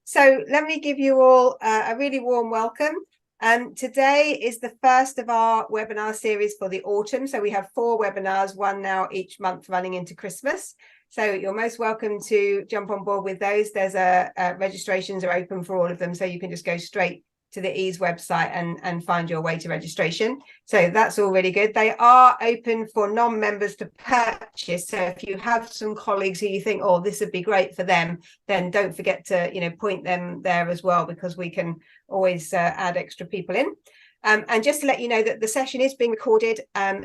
So let me give you all a really warm welcome. Today is the first of our webinar series for the autumn. So we have 4 webinars, one now each month running into Christmas. So you're most welcome to jump on board with those. There's registrations are open for all of them. So you can just go straight to the EASE website and find your way to registration. So that's all really good. They are open for non-members to purchase. So if you have some colleagues who you think, oh, this would be great for them, then don't forget to, point them there as well, because we can always add extra people in. And just to let you know that the session is being recorded,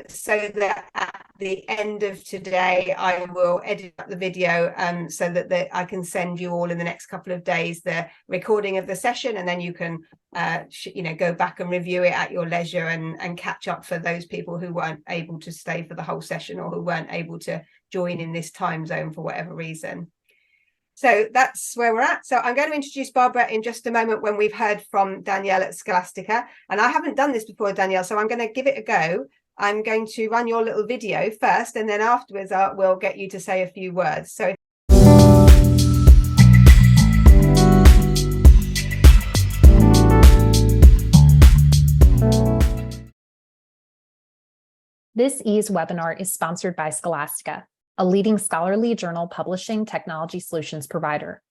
so that at the end of today, I will edit up the video so that I can send you all in the next couple of days the recording of the session, and then you can go back and review it at your leisure and catch up for those people who weren't able to stay for the whole session or who weren't able to join in this time zone for whatever reason. So that's where we're at. So I'm going to introduce Barbara in just a moment when we've heard from Danielle at Scholastica. And I haven't done this before, Danielle, so I'm going to give it a go. I'm going to run your little video first, and then afterwards we'll get you to say a few words. So this EASE webinar is sponsored by Scholastica, a leading scholarly journal publishing technology solutions provider.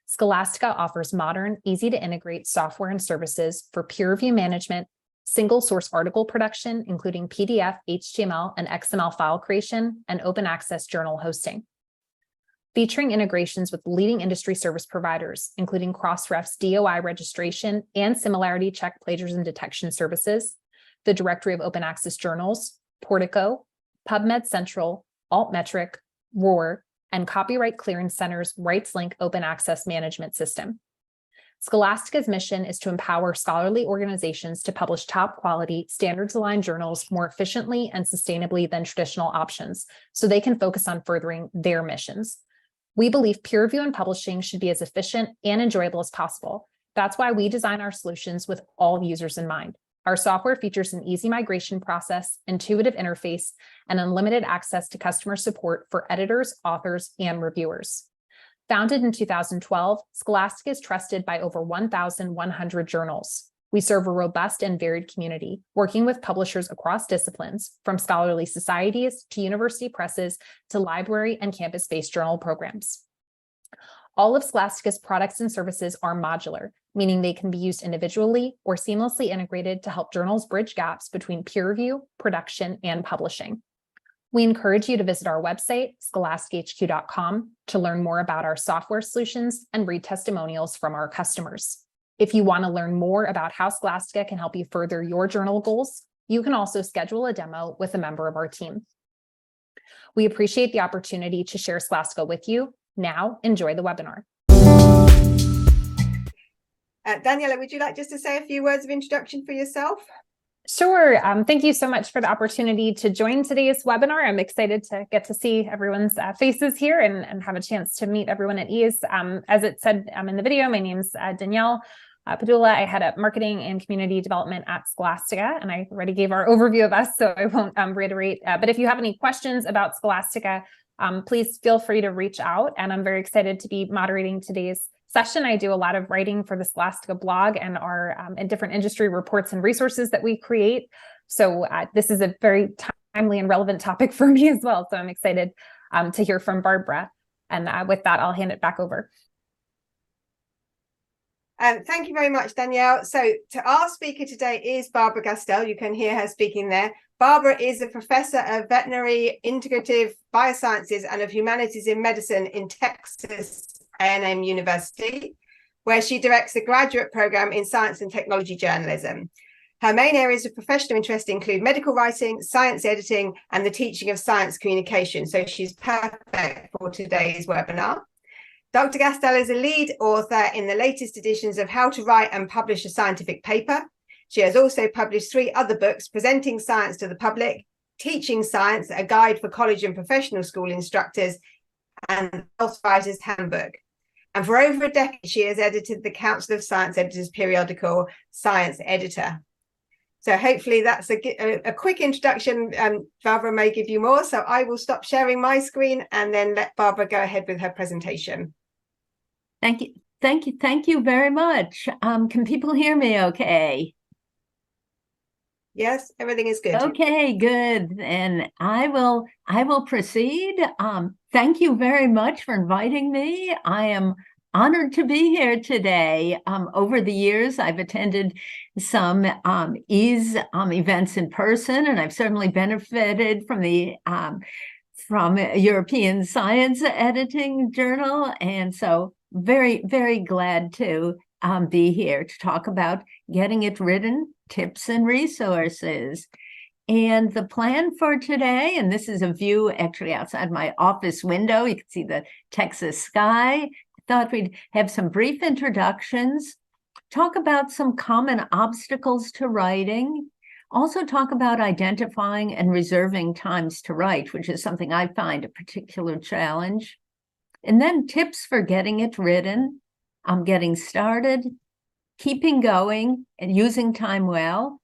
Scholastica offers modern, easy-to-integrate software and services for peer review management, single-source article production, including PDF, HTML, and XML file creation, and open access journal hosting. Featuring integrations with leading industry service providers, including Crossref's DOI registration and similarity check plagiarism detection services, the Directory of Open Access Journals, Portico, PubMed Central, Altmetric, ROAR, and Copyright Clearance Center's RightsLink open access management system. Scholastica's mission is to empower scholarly organizations to publish top-quality, standards-aligned journals more efficiently and sustainably than traditional options, so they can focus on furthering their missions. We believe peer review and publishing should be as efficient and enjoyable as possible. That's why we design our solutions with all users in mind. Our software features an easy migration process, intuitive interface, and unlimited access to customer support for editors, authors, and reviewers. Founded in 2012, Scholastica is trusted by over 1,100 journals. We serve a robust and varied community, working with publishers across disciplines, from scholarly societies to university presses to library and campus-based journal programs. All of Scholastica's products and services are modular, meaning they can be used individually or seamlessly integrated to help journals bridge gaps between peer review, production, and publishing. We encourage you to visit our website, scholasticahq.com, to learn more about our software solutions and read testimonials from our customers. If you want to learn more about how Scholastica can help you further your journal goals, you can also schedule a demo with a member of our team. We appreciate the opportunity to share Scholastica with you. Now, enjoy the webinar. Daniela, would you like just to say a few words of introduction for yourself? Sure. Thank you so much for the opportunity to join today's webinar. I'm excited to get to see everyone's faces here and have a chance to meet everyone at EASE. As it said in the video, my name's Danielle Padula. I head up marketing and community development at Scholastica, and I already gave our overview of us, so I won't reiterate. But if you have any questions about Scholastica, please feel free to reach out, and I'm very excited to be moderating today's session. I do a lot of writing for the Scholastica blog and our and different industry reports and resources that we create. So this is a very timely and relevant topic for me as well. So I'm excited to hear from Barbara. And with that, I'll hand it back over. Thank you very much, Danielle. So our speaker today is Barbara Gastel. You can hear her speaking there. Barbara is a professor of veterinary integrative biosciences and of humanities in medicine in Texas A&M University, where she directs the graduate program in science and technology journalism. Her main areas of professional interest include medical writing, science editing, and the teaching of science communication. So she's perfect for today's webinar. Dr. Gastel is a lead author in the latest editions of How to Write and Publish a Scientific Paper. She has also published 3 other books, Presenting Science to the Public, Teaching Science, a guide for college and professional school instructors, and Health Writer's Handbook. And for over a decade, she has edited the Council of Science Editors periodical Science Editor. So hopefully that's a quick introduction. Barbara may give you more, so I will stop sharing my screen and then let Barbara go ahead with her presentation. Thank you. Thank you very much. Can people hear me okay? Yes, everything is good. Okay, good. And I will proceed. Thank you very much for inviting me. I am honored to be here today. Over the years, I've attended some EASE events in person, and I've certainly benefited from the from a European Science Editing Journal. And so very, very glad to be here to talk about getting it written, tips and resources. And the plan for today, and this is a view actually outside my office window, you can see the Texas sky. I thought we'd have some brief introductions, talk about some common obstacles to writing, also talk about identifying and reserving times to write, which is something I find a particular challenge. And then tips for getting it written, getting started, keeping going, and using time well.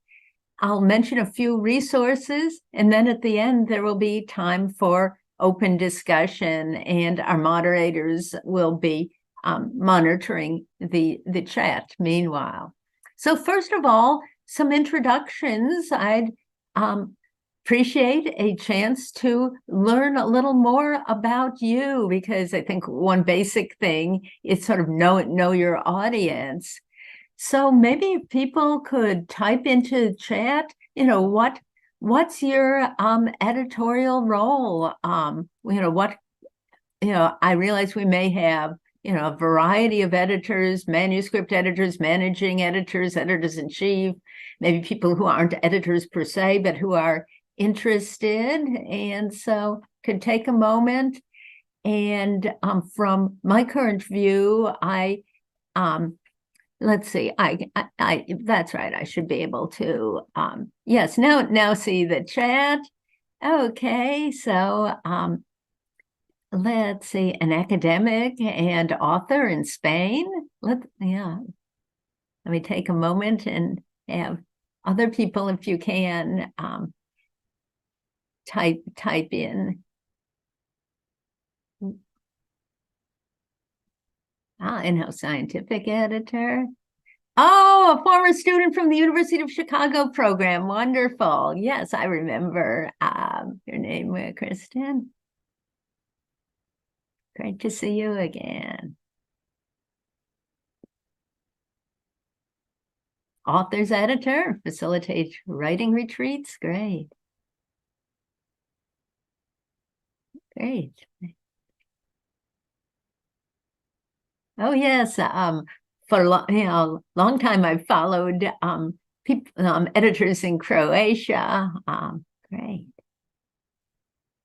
I'll mention a few resources, and then at the end, there will be time for open discussion, and our moderators will be monitoring the chat meanwhile. So first of all, some introductions. I'd appreciate a chance to learn a little more about you, because I think one basic thing is sort of know your audience. So maybe people could type into the chat, what's your editorial role? I realize we may have, a variety of editors, manuscript editors, managing editors, editors-in-chief, maybe people who aren't editors per se, but who are interested. And so could take a moment. And from my current view, let's see, that's right, I should be able to, yes, now see the chat. Okay, so let's see, an academic and author in Spain. Let me take a moment and have other people, if you can, type in. In-house scientific editor. Oh, a former student from the University of Chicago program. Wonderful. Yes, I remember your name, Kristen. Great to see you again. Authors editor, facilitate writing retreats. Great. Great. Oh, yes. For a long time, I've followed editors in Croatia.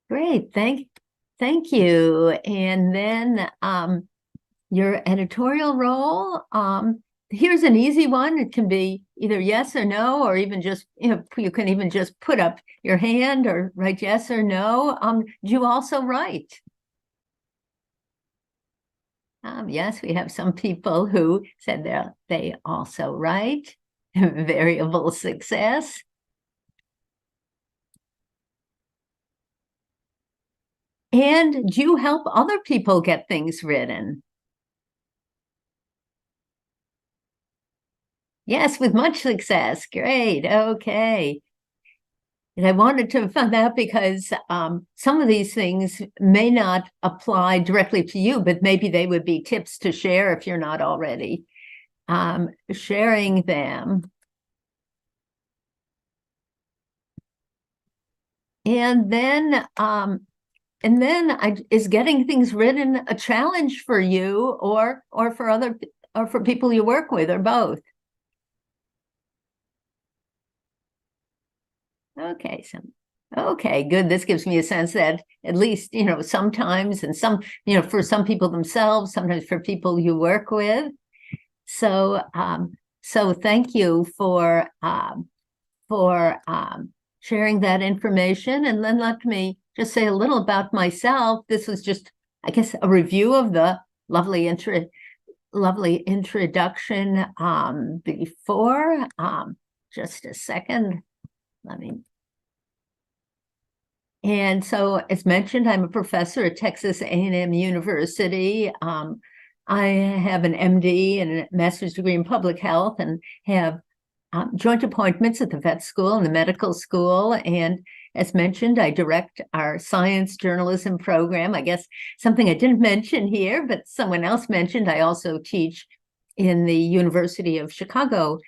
Great. Thank you. And then your editorial role. Here's an easy one. It can be either yes or no, or even just, you can even just put up your hand or write yes or no. Do you also write? Yes, we have some people who said they also write. Variable success. And do you help other people get things written? Yes, with much success. Great. Okay. And I wanted to find out because some of these things may not apply directly to you, but maybe they would be tips to share if you're not already sharing them. And then is getting things written a challenge for you or for people you work with, or both? Okay, okay, good. This gives me a sense that at least, sometimes, and for some people themselves, sometimes for people you work with. So, so thank you for sharing that information. And then let me just say a little about myself. This was just, I guess, a review of the lovely introduction before. Just a second. And so, as mentioned, I'm a professor at Texas A&M University. I have an MD and a master's degree in public health and have joint appointments at the vet school and the medical school. And as mentioned, I direct our science journalism program. I guess something I didn't mention here, but someone else mentioned, I also teach in the University of Chicago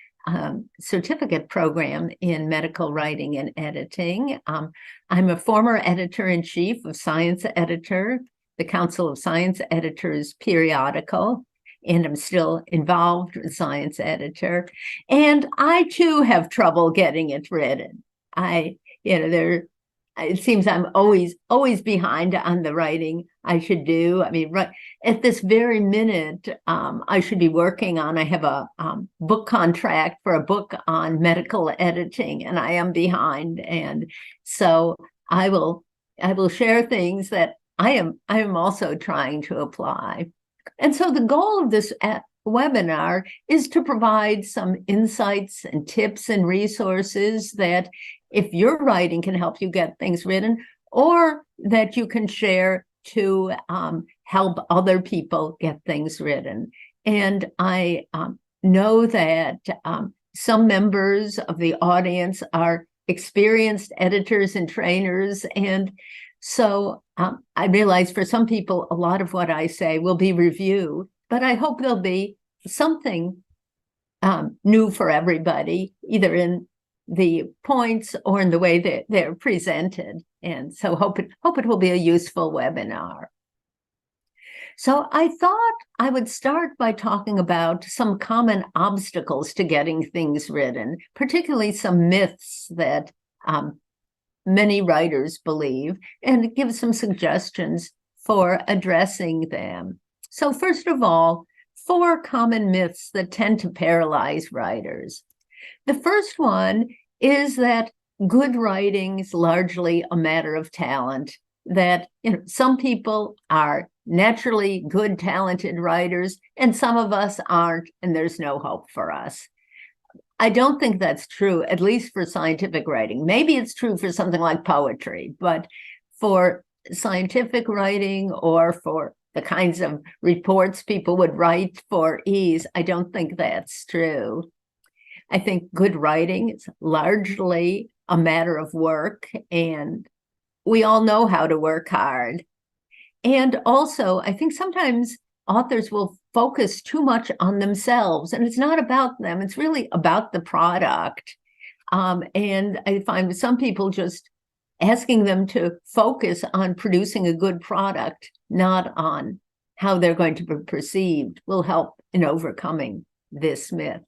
certificate program in medical writing and editing. I'm a former editor-in-chief of Science Editor, the Council of Science Editors periodical, and I'm still involved with Science Editor. And I too have trouble getting it written. It seems I'm always behind on the writing I should do. I mean, right at this very minute, I should be working on, I have a book contract for a book on medical editing, and I am behind. And so I will share things that I am also trying to apply. And so the goal of this webinar is to provide some insights and tips and resources that if your writing can help you get things written, or that you can share to help other people get things written. And I know that some members of the audience are experienced editors and trainers. And so I realize for some people, a lot of what I say will be review, but I hope there'll be something new for everybody, either in the points or in the way that they're presented. And so hope it will be a useful webinar. So I thought I would start by talking about some common obstacles to getting things written, particularly some myths that many writers believe, and give some suggestions for addressing them. So first of all, 4 common myths that tend to paralyze writers. The first one is that good writing is largely a matter of talent, that some people are naturally good, talented writers, and some of us aren't, and there's no hope for us. I don't think that's true, at least for scientific writing. Maybe it's true for something like poetry, but for scientific writing or for the kinds of reports people would write for ease, I don't think that's true. I think good writing is largely a matter of work, and we all know how to work hard. And also, I think sometimes authors will focus too much on themselves, and it's not about them, it's really about the product. And I find some people just asking them to focus on producing a good product, not on how they're going to be perceived, will help in overcoming this myth.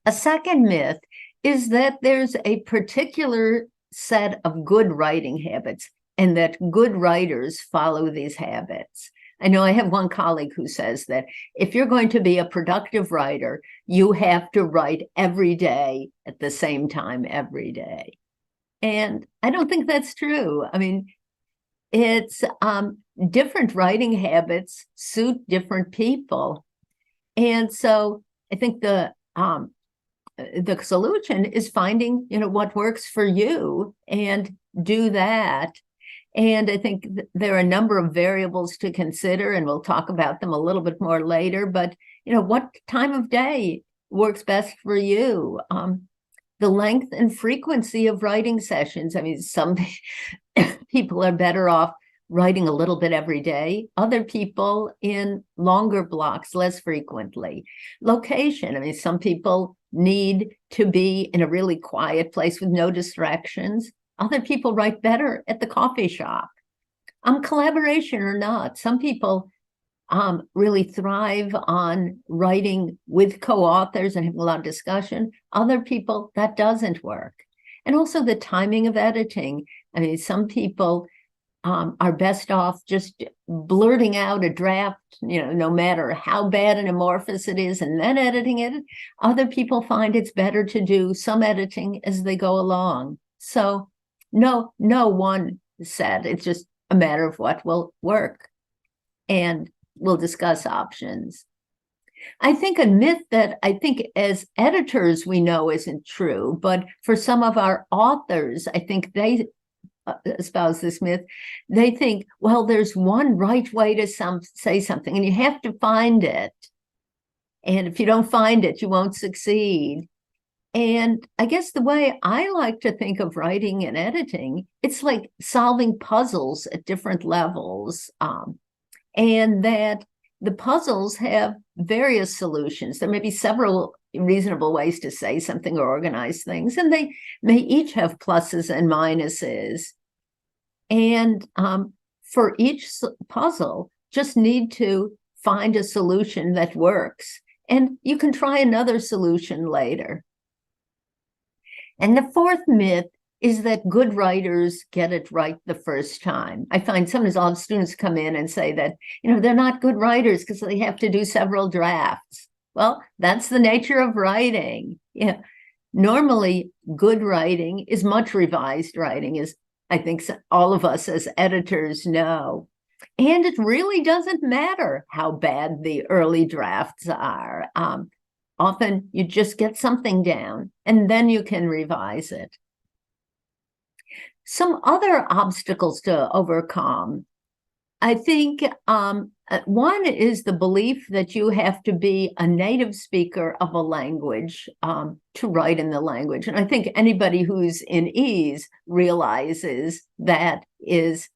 A second myth is that there's a particular set of good writing habits and that good writers follow these habits. I know I have one colleague who says that if you're going to be a productive writer, you have to write every day at the same time every day. And I don't think that's true. I mean, it's different writing habits suit different people. And so I think the solution is finding, what works for you and do that. And I think there are a number of variables to consider, and we'll talk about them a little bit more later. But, what time of day works best for you? The length and frequency of writing sessions. I mean, some people are better off writing a little bit every day. Other people in longer blocks, less frequently. Location. I mean, some people need to be in a really quiet place with no distractions. Other people write better at the coffee shop. Collaboration or not, some people really thrive on writing with co-authors and having a lot of discussion. Other people, that doesn't work. And also the timing of editing. I mean, some people are best off just blurting out a draft, no matter how bad and amorphous it is, and then editing it. Other people find it's better to do some editing as they go along. So no one said, it's just a matter of what will work. And we'll discuss options. I think a myth that I think as editors we know isn't true, but for some of our authors, I think they espouse this myth. They think, well, there's one right way to say something, and you have to find it. And if you don't find it, you won't succeed. And I guess the way I like to think of writing and editing, it's like solving puzzles at different levels. And that the puzzles have various solutions. There may be several reasonable ways to say something or organize things, and they may each have pluses and minuses. And for each puzzle, just need to find a solution that works. And you can try another solution later. And the fourth myth is that good writers get it right the first time. I find sometimes I'll have students come in and say that, they're not good writers because they have to do several drafts. Well, that's the nature of writing. Yeah. Normally, good writing is much revised writing, as I think all of us as editors know. And it really doesn't matter how bad the early drafts are. Often you just get something down and then you can revise it. Some other obstacles to overcome, I think one is the belief that you have to be a native speaker of a language to write in the language. And I think anybody who's in ease realizes that is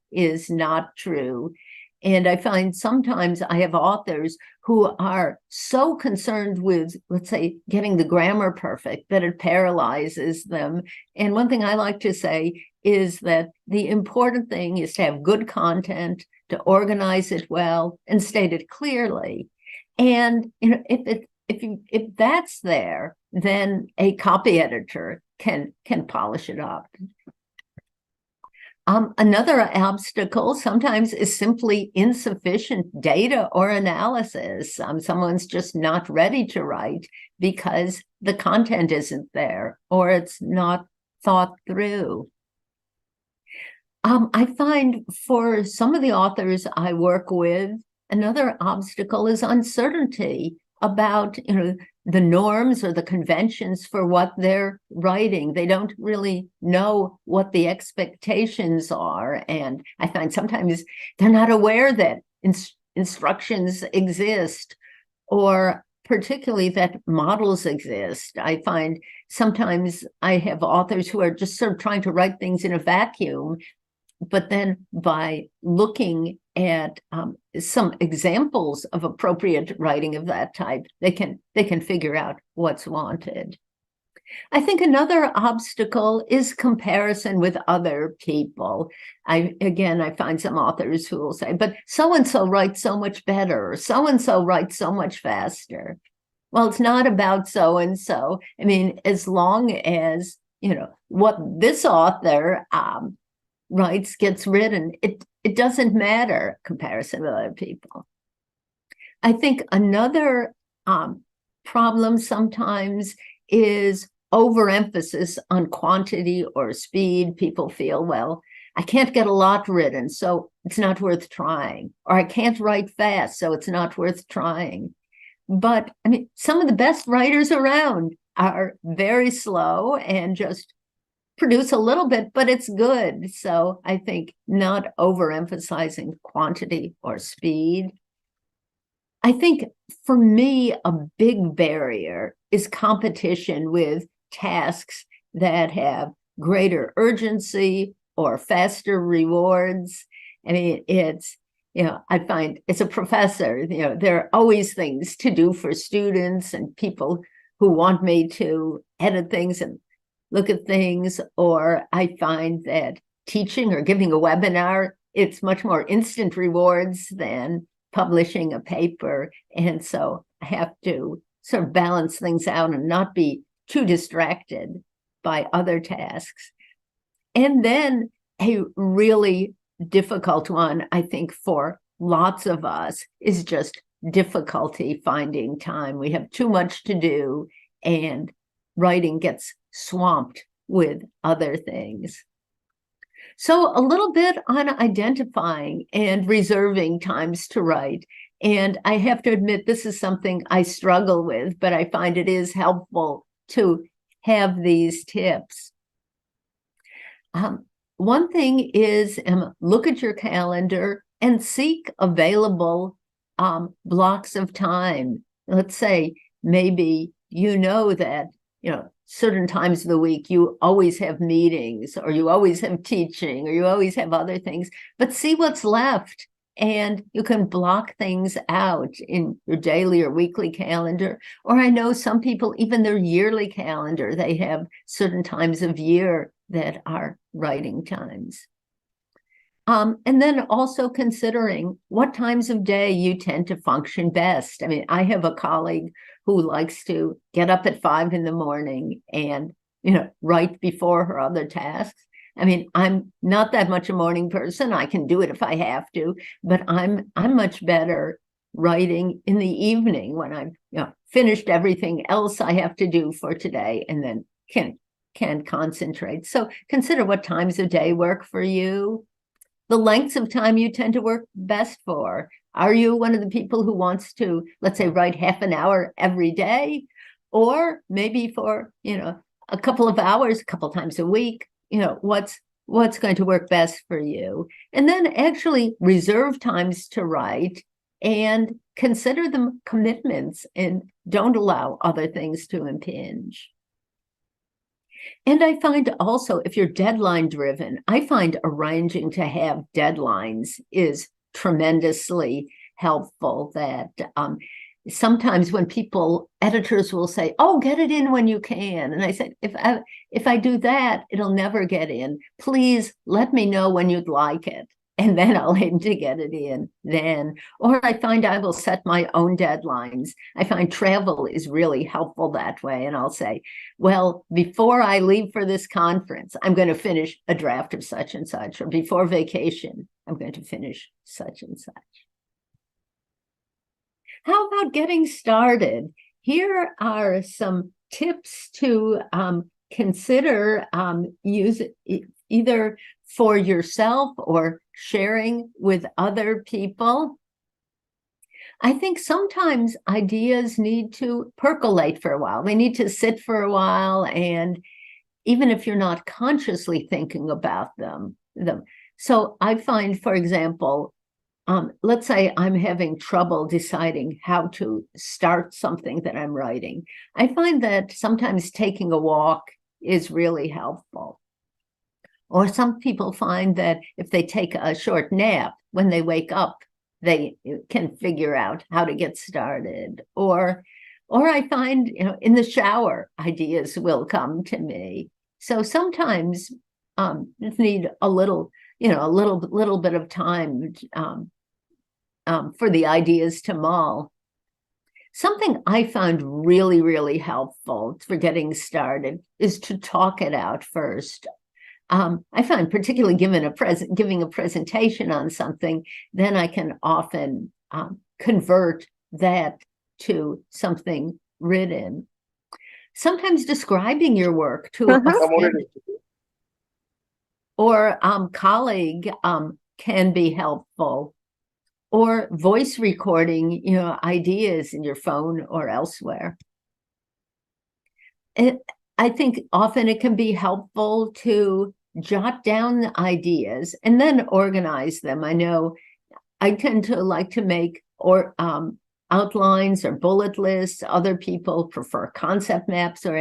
not true. And I find sometimes I have authors who are so concerned with, let's say, getting the grammar perfect that it paralyzes them. And one thing I like to say is that the important thing is to have good content, to organize it well, and state it clearly. And if that's there, then a copy editor can polish it up. Another obstacle sometimes is simply insufficient data or analysis. Someone's just not ready to write because the content isn't there or it's not thought through. I find for some of the authors I work with, another obstacle is uncertainty about the norms or the conventions for what they're writing. They don't really know what the expectations are. And I find sometimes they're not aware that instructions exist, or particularly that models exist. I find sometimes I have authors who are just sort of trying to write things in a vacuum, but then by looking at some examples of appropriate writing of that type, they can figure out what's wanted. I think another obstacle is comparison with other people. I find some authors who will say, but so-and-so writes so much better, or so-and-so writes so much faster. Well, it's not about so-and-so. I mean, as long as, what this author writes gets written, it doesn't matter comparison with other people. I think another problem sometimes is overemphasis on quantity or speed. People feel, well, I can't get a lot written, so it's not worth trying. Or I can't write fast, so it's not worth trying. But I mean, some of the best writers around are very slow and just produce a little bit, but it's good. So I think not overemphasizing quantity or speed. I think for me, a big barrier is competition with tasks that have greater urgency or faster rewards. I mean, I find as a professor, there are always things to do for students and people who want me to edit things and look at things, or I find that teaching or giving a webinar, it's much more instant rewards than publishing a paper. And so I have to sort of balance things out and not be too distracted by other tasks. And then a really difficult one, I think, for lots of us is just difficulty finding time. We have too much to do, and writing gets swamped with other things. So a little bit on identifying and reserving times to write. And I have to admit, this is something I struggle with, but I find it is helpful to have these tips. one thing is look at your calendar and seek available blocks of time. Let's say maybe you know that, certain times of the week you always have meetings, or you always have teaching, or you always have other things, but see what's left. And you can block things out in your daily or weekly calendar. Or I know some people, even their yearly calendar, they have certain times of year that are writing times. And then also considering what times of day you tend to function best. I mean, I have a colleague who likes to get up at 5 in the morning and, write before her other tasks. I mean, I'm not that much a morning person. I can do it if I have to, but I'm much better writing in the evening when I've finished everything else I have to do for today, and then can concentrate. So consider what times of day work for you. The lengths of time you tend to work best for. Are you one of the people who wants to, let's say, write half an hour every day, or maybe for, a couple of hours, a couple times a week? What's going to work best for you? And then actually reserve times to write and consider them commitments, and don't allow other things to impinge. And I find also, if you're deadline driven, I find arranging to have deadlines is tremendously helpful. That sometimes when editors will say, "Oh, get it in when you can," and I said, if I do that, it'll never get in. Please let me know when you'd like it, and then I'll aim to get it in then. Or I find I will set my own deadlines. I find travel is really helpful that way. And I'll say, well, before I leave for this conference, I'm going to finish a draft of such and such, or before vacation, I'm going to finish such and such. How about getting started? Here are some tips to consider use either for yourself or sharing with other people. I think sometimes ideas need to percolate for a while. They need to sit for a while, and even if you're not consciously thinking about them. So I find, for example, let's say I'm having trouble deciding how to start something that I'm writing. I find that sometimes taking a walk is really helpful. Or some people find that if they take a short nap, when they wake up, they can figure out how to get started. Or I find, in the shower, ideas will come to me. So sometimes just need a little bit of time for the ideas to mull. Something I found really, really helpful for getting started is to talk it out first. I find particularly giving a presentation on something, then I can often convert that to something written. Sometimes describing your work to a friend or colleague can be helpful. Or voice recording, ideas in your phone or elsewhere. I think often it can be helpful to jot down ideas and then organize them. I know I tend to like to make outlines or bullet lists. Other people prefer concept maps or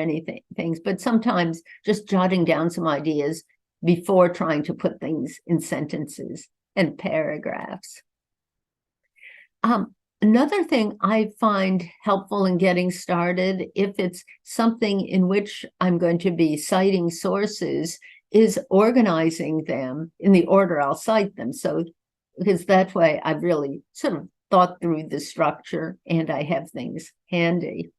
things, but sometimes just jotting down some ideas before trying to put things in sentences and paragraphs. Another thing I find helpful in getting started, if it's something in which I'm going to be citing sources, is organizing them in the order I'll cite them. So, because that way I've really sort of thought through the structure and I have things handy.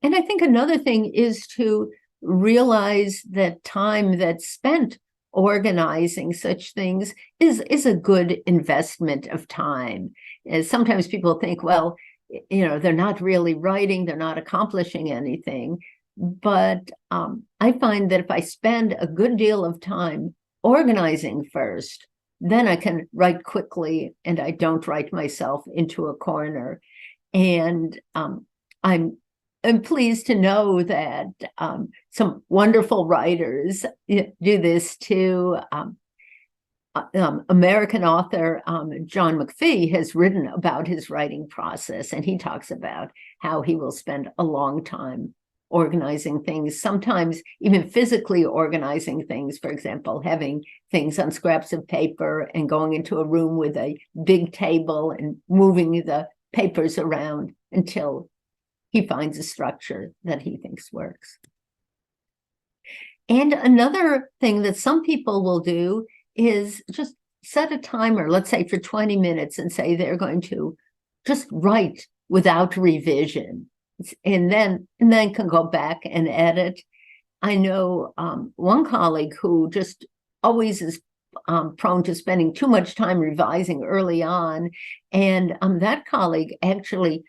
And I think another thing is to realize that time that's spent organizing such things is a good investment of time. As sometimes people think, well, they're not really writing, they're not accomplishing anything. But I find that if I spend a good deal of time organizing first, then I can write quickly and I don't write myself into a corner. And I'm I'm pleased to know that some wonderful writers do this too. American author John McPhee has written about his writing process, and he talks about how he will spend a long time organizing things, sometimes even physically organizing things. For example, having things on scraps of paper and going into a room with a big table and moving the papers around until he finds a structure that he thinks works. And another thing that some people will do is just set a timer, let's say for 20 minutes, and say they're going to just write without revision, and then can go back and edit. I know one colleague who just always is prone to spending too much time revising early on, and that colleague actually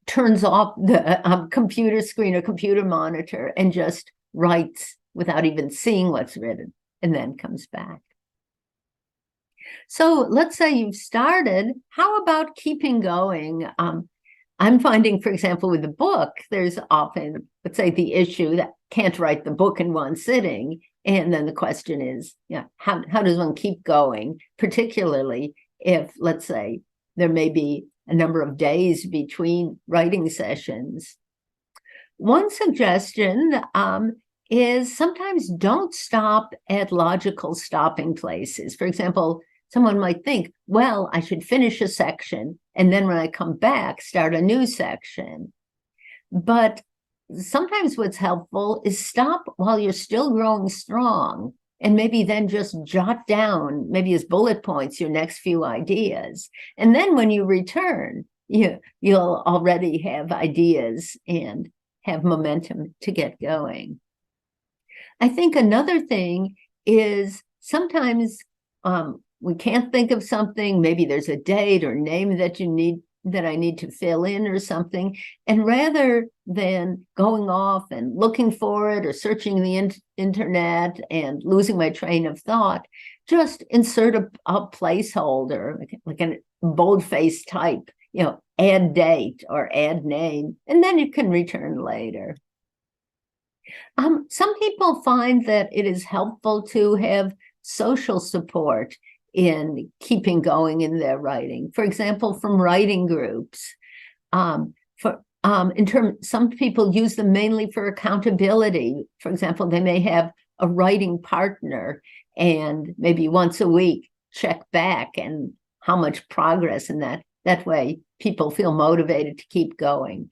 turns off the computer screen or computer monitor and just writes without even seeing what's written, and then comes back. So let's say you've started. How about keeping going? I'm finding, for example, with the book, there's often, let's say, the issue that can't write the book in one sitting. And then the question is, how does one keep going, particularly if, let's say, there may be a number of days between writing sessions? One suggestion is sometimes don't stop at logical stopping places. For example, someone might think, well, I should finish a section, and then when I come back, start a new section. But sometimes what's helpful is stop while you're still growing strong, and maybe then just jot down, maybe as bullet points, your next few ideas. And then when you return, you'll already have ideas and have momentum to get going. I think another thing is sometimes we can't think of something, maybe there's a date or name that I need to fill in or something. And rather than going off and looking for it or searching the internet and losing my train of thought, just insert a placeholder, like a boldface type, add date or add name, and then you can return later. Some people find that it is helpful to have social support in keeping going in their writing. For example, from writing groups. Some people use them mainly for accountability. For example, they may have a writing partner and maybe once a week check back and how much progress in that way people feel motivated to keep going.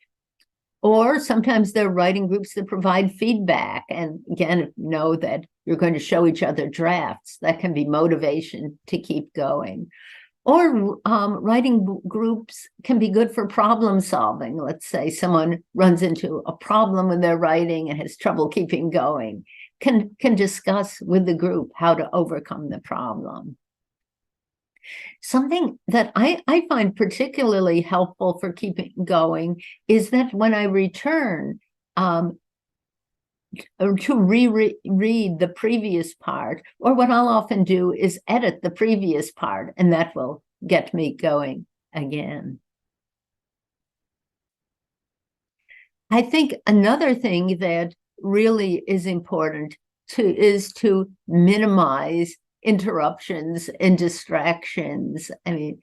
Or sometimes there are writing groups that provide feedback, and again, know that you're going to show each other drafts. That can be motivation to keep going. Or writing groups can be good for problem solving. Let's say someone runs into a problem when they're writing and has trouble keeping going, can discuss with the group how to overcome the problem. Something that I find particularly helpful for keeping going is that when I return to reread the previous part, or what I'll often do is edit the previous part, and that will get me going again. I think another thing that really is important is to minimize interruptions and distractions. I mean,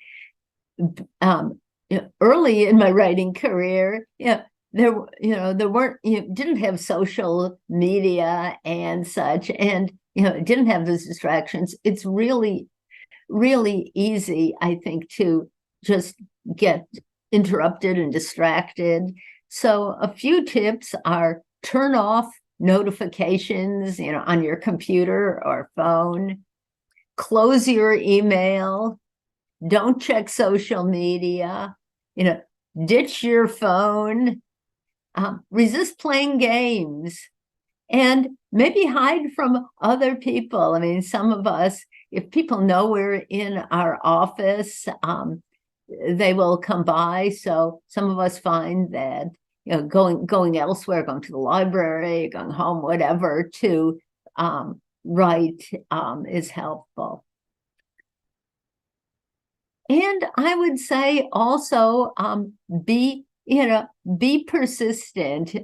early in my writing career, there weren't, didn't have social media and such, and didn't have those distractions. It's really, really easy, I think, to just get interrupted and distracted. So a few tips are: turn off notifications, on your computer or phone. Close your email. Don't check social media. Ditch your phone. Resist playing games, and maybe hide from other people. I mean, some of us, if people know we're in our office, they will come by. So some of us find that going elsewhere, going to the library, going home, whatever, to write is helpful. And I would say also be be persistent.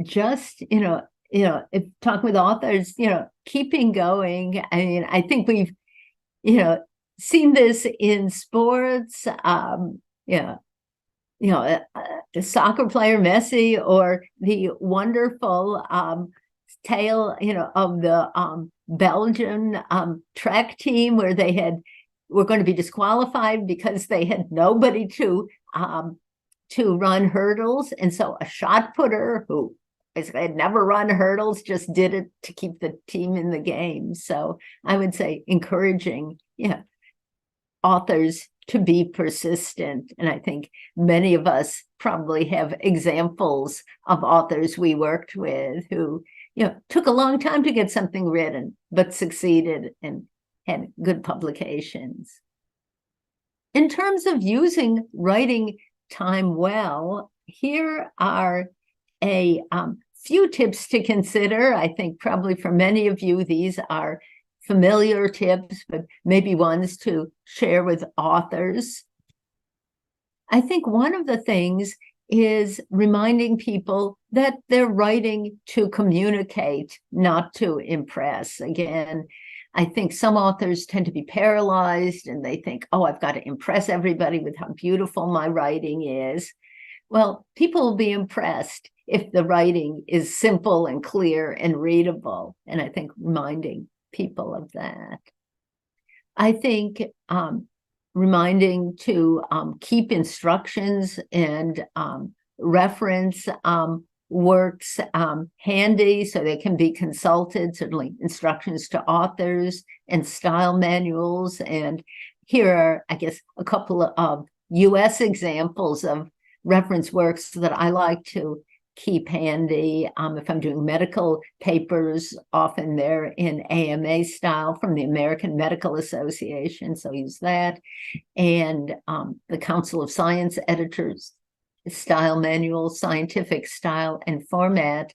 Just, if talking with authors, keeping going. I mean, I think we've, seen this in sports, the soccer player Messi, or the wonderful tale, of the Belgian track team where they were going to be disqualified because they had nobody to run hurdles. And so a shot putter who basically had never run hurdles just did it to keep the team in the game. So I would say encouraging, authors to be persistent. And I think many of us probably have examples of authors we worked with who, took a long time to get something written, but succeeded and had good publications. In terms of using writing time well, here are a few tips to consider. I think probably for many of you, these are familiar tips, but maybe ones to share with authors. I think one of the things is reminding people that they're writing to communicate, not to impress. Again, I think some authors tend to be paralyzed and they think, oh, I've got to impress everybody with how beautiful my writing is. Well, people will be impressed if the writing is simple and clear and readable. And I think reminding people of that. I think reminding to keep instructions and reference works handy so they can be consulted, certainly instructions to authors and style manuals. And here are, I guess, a couple of US examples of reference works that I like to keep handy. If I'm doing medical papers, often they're in AMA style from the American Medical Association, so use that. And the Council of Science Editors style manual, scientific style and format.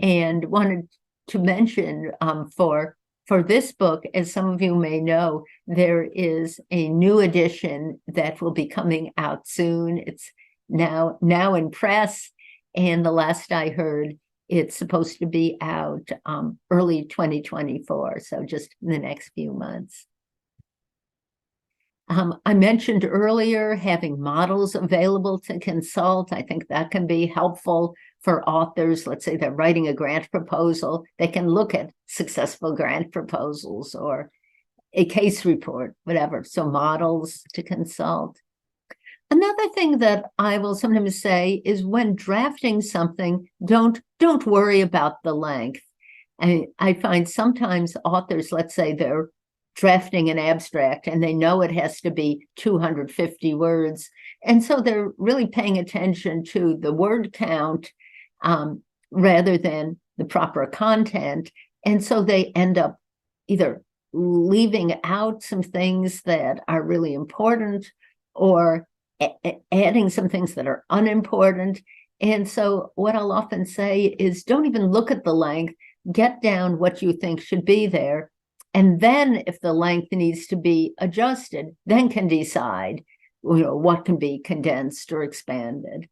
And wanted to mention for this book, as some of you may know, there is a new edition that will be coming out soon. It's now in press. And the last I heard, it's supposed to be out early 2024, so just in the next few months. I mentioned earlier having models available to consult. I think that can be helpful for authors. Let's say they're writing a grant proposal. They can look at successful grant proposals or a case report, whatever. So models to consult. Another thing that I will sometimes say is when drafting something, don't worry about the length. I find sometimes authors, let's say they're drafting an abstract and they know it has to be 250 words. And so they're really paying attention to the word count rather than the proper content. And so they end up either leaving out some things that are really important or adding some things that are unimportant. And so what I'll often say is don't even look at the length, get down what you think should be there. And then if the length needs to be adjusted, then can decide what can be condensed or expanded.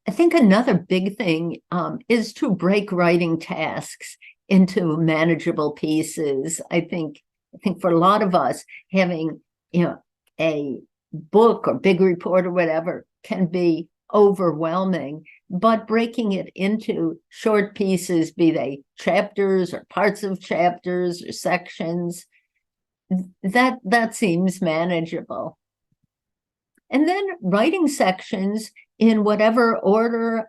I think another big thing is to break writing tasks into manageable pieces. I think for a lot of us, having a book or big report or whatever can be overwhelming, but breaking it into short pieces, be they chapters or parts of chapters or sections, that seems manageable. And then writing sections in whatever order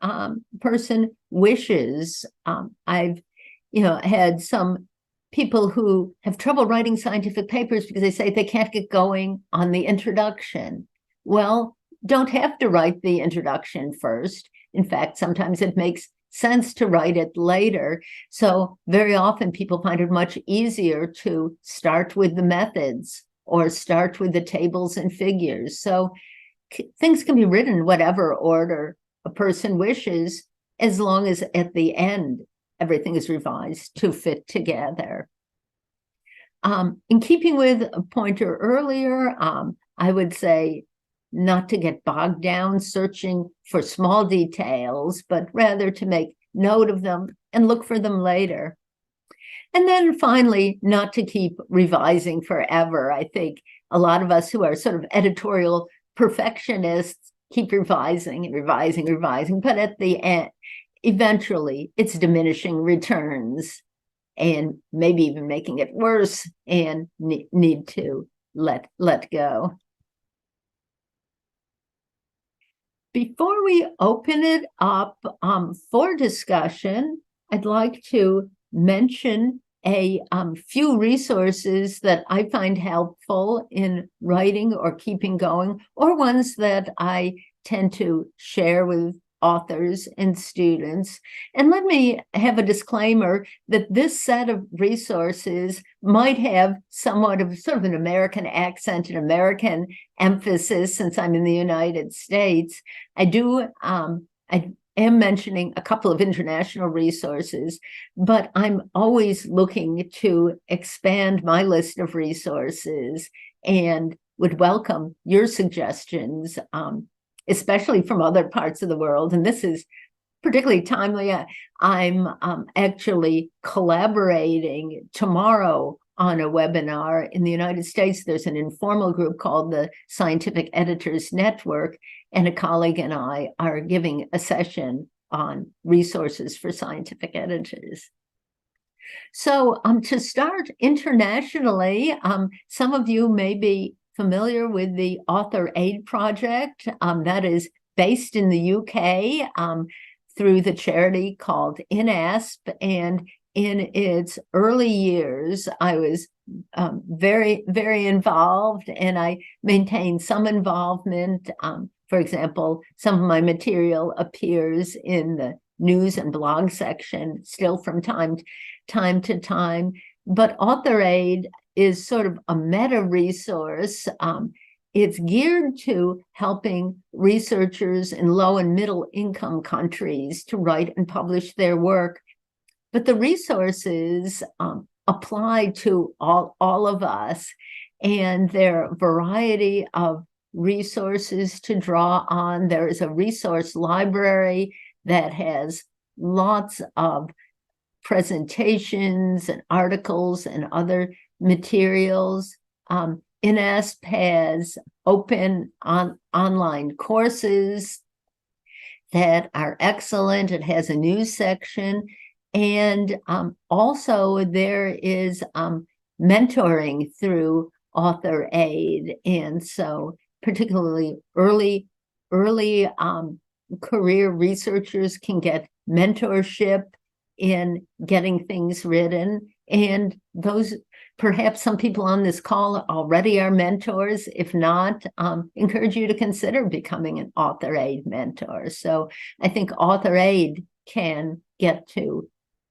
person wishes. I've had some people who have trouble writing scientific papers because they say they can't get going on the introduction. Well, don't have to write the introduction first. In fact, sometimes it makes sense to write it later. So very often people find it much easier to start with the methods or start with the tables and figures. So things can be written whatever order a person wishes, as long as at the end everything is revised to fit together. In keeping with a pointer earlier, I would say not to get bogged down searching for small details, but rather to make note of them and look for them later. And then finally, not to keep revising forever. I think a lot of us who are sort of editorial perfectionists keep revising and revising, revising, but at the end, eventually it's diminishing returns and maybe even making it worse and need to let go. Before we open it up for discussion, I'd like to mention a few resources that I find helpful in writing or keeping going, or ones that I tend to share with authors and students. And let me have a disclaimer that this set of resources might have somewhat of sort of an American accent, an American emphasis, since I'm in the United States. I am mentioning a couple of international resources, but I'm always looking to expand my list of resources and would welcome your suggestions, especially from other parts of the world. And this is particularly timely. I'm actually collaborating tomorrow on a webinar. In the United States, there's an informal group called the Scientific Editors Network, and a colleague and I are giving a session on resources for scientific editors. So to start internationally, some of you may be familiar with the Author Aid Project that is based in the UK through the charity called INASP. And in its early years, I was very, very involved, and I maintained some involvement. For example, some of my material appears in the news and blog section still from time to time. But Author Aid is sort of a meta resource. It's geared to helping researchers in low and middle income countries to write and publish their work. But the resources apply to all of us, and there are a variety of resources to draw on. There is a resource library that has lots of presentations and articles and other materials. INASP has open online courses that are excellent. It has a news section. And also there is mentoring through Author Aid. And so particularly early career researchers can get mentorship in getting things written. And those, perhaps some people on this call already are mentors. If not, encourage you to consider becoming an Author Aid mentor. So I think Author Aid can get to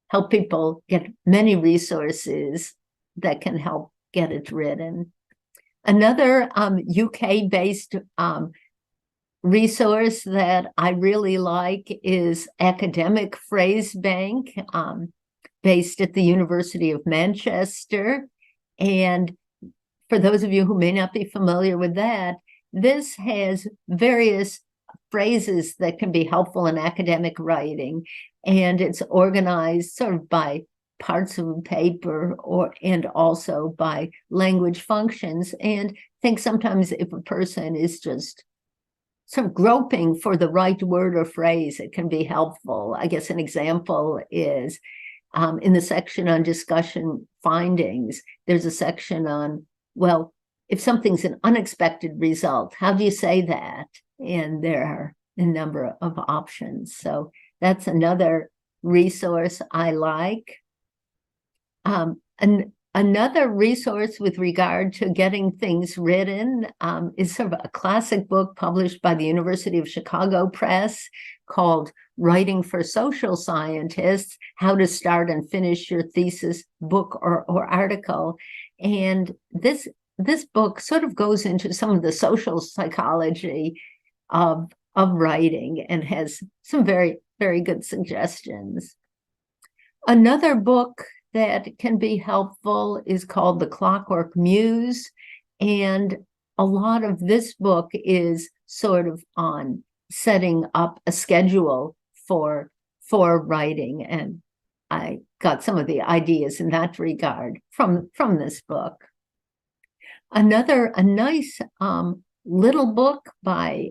help people get many resources that can help get it written. Another UK-based resource that I really like is Academic Phrase Bank, based at the University of Manchester. And for those of you who may not be familiar with that, this has various phrases that can be helpful in academic writing. And it's organized sort of by parts of a paper and also by language functions. And I think sometimes if a person is just sort of groping for the right word or phrase, it can be helpful. I guess an example is in the section on discussion findings, there's a section on, well, if something's an unexpected result, how do you say that? And there are a number of options. So that's another resource I like. Another resource with regard to getting things written is sort of a classic book published by the University of Chicago Press called Writing for Social Scientists: How to Start and Finish Your Thesis, Book, or Article. And this book sort of goes into some of the social psychology of writing and has some very, very good suggestions. Another book that can be helpful is called The Clockwork Muse. And a lot of this book is sort of on setting up a schedule for writing, and I got some of the ideas in that regard from this book. A nice little book by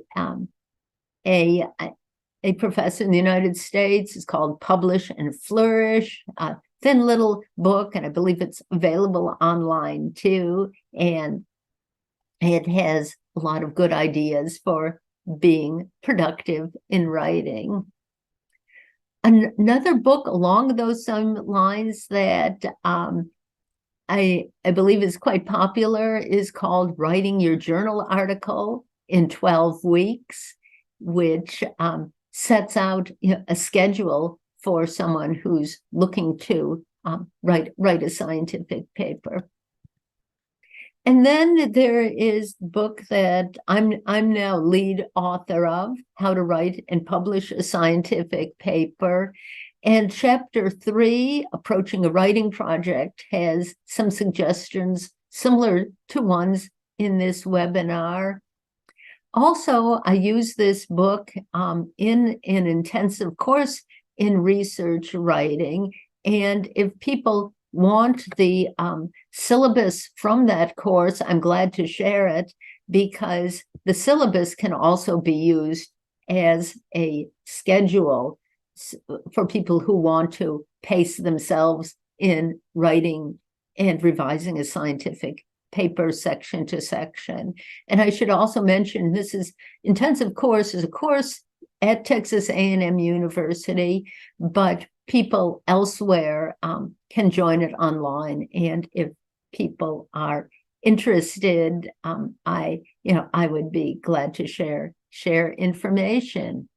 a professor in the United States is called Publish and Flourish. Thin little book, and I believe it's available online too. And it has a lot of good ideas for being productive in writing. Another book along those same lines that I believe is quite popular is called Writing Your Journal Article in 12 Weeks, which sets out a schedule for someone who's looking to write a scientific paper. And then there is the book that I'm now lead author of, How to Write and Publish a Scientific Paper. And chapter 3, Approaching a Writing Project, has some suggestions similar to ones in this webinar. Also, I use this book in an intensive course in research writing. And if people want the syllabus from that course, I'm glad to share it, because the syllabus can also be used as a schedule for people who want to pace themselves in writing and revising a scientific paper section to section. And I should also mention, this is intensive course is a course at Texas A&M University, but people elsewhere can join it online. And if people are interested, I would be glad to share information.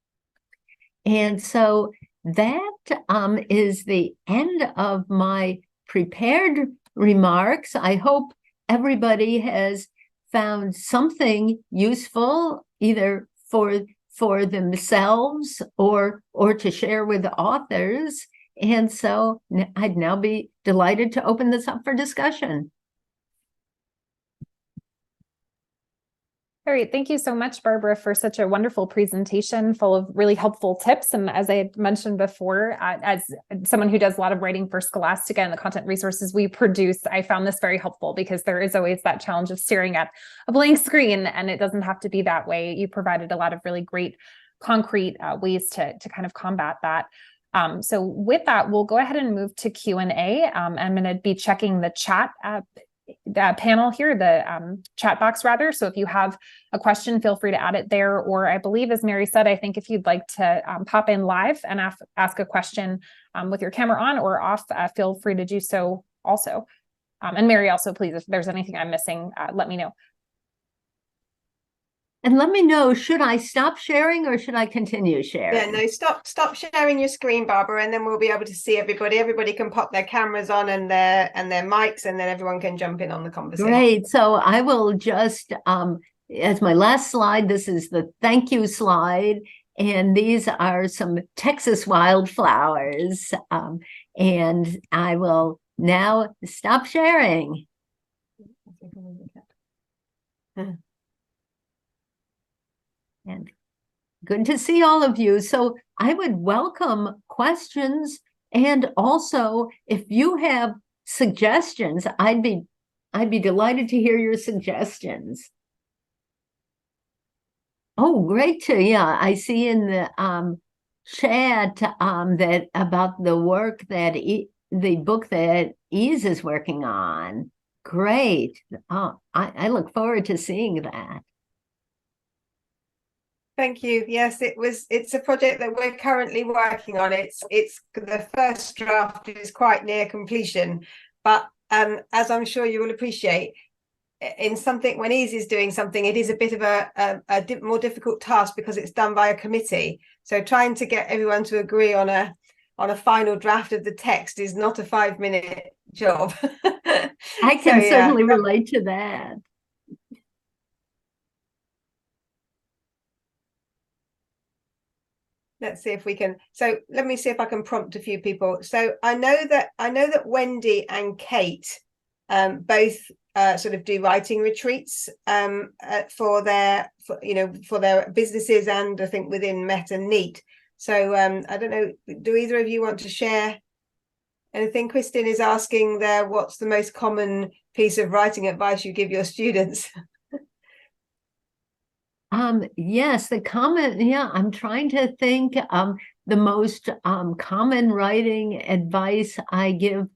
And so that is the end of my prepared remarks. I hope everybody has found something useful, either for themselves or to share with authors. And so I'd now be delighted to open this up for discussion. All right, thank you so much, Barbara, for such a wonderful presentation full of really helpful tips. And as I had mentioned before, as someone who does a lot of writing for Scholastica and the content resources we produce, I found this very helpful, because there is always that challenge of staring at a blank screen, and it doesn't have to be that way. You provided a lot of really great concrete ways to kind of combat that. So with that, we'll go ahead and move to Q&A. I'm going to be checking the chat panel here, the chat box rather. So if you have a question, feel free to add it there. Or I believe, as Mary said, I think if you'd like to pop in live and ask a question with your camera on or off, feel free to do so also. And Mary, also, please, if there's anything I'm missing, let me know. And let me know, should I stop sharing or should I continue sharing? Yeah, no, stop sharing your screen, Barbara, and then we'll be able to see everybody. Everybody can pop their cameras on and their mics, and then everyone can jump in on the conversation. Great. So I will just, as my last slide, this is the thank you slide. And these are some Texas wildflowers. And I will now stop sharing. And good to see all of you. So I would welcome questions, and also if you have suggestions, I'd be delighted to hear your suggestions. Oh, great too. Yeah, I see in the chat that about the work that the book that Ease is working on. Great. Oh, I look forward to seeing that. Thank you. Yes, it's a project that we're currently working on. It's the first draft is quite near completion, but as I'm sure you will appreciate, in something, when Ease is doing something, it is a bit of a more difficult task because it's done by a committee. So trying to get everyone to agree on a final draft of the text is not a 5-minute job. I can certainly relate to that. Let's see if we can. So let me see if I can prompt a few people. So I know that Wendy and Kate both sort of do writing retreats for their businesses, and I think within Met and Neat. So I don't know, do either of you want to share anything? Kristin is asking there, what's the most common piece of writing advice you give your students? Yes, I'm trying to think. The most common writing advice I give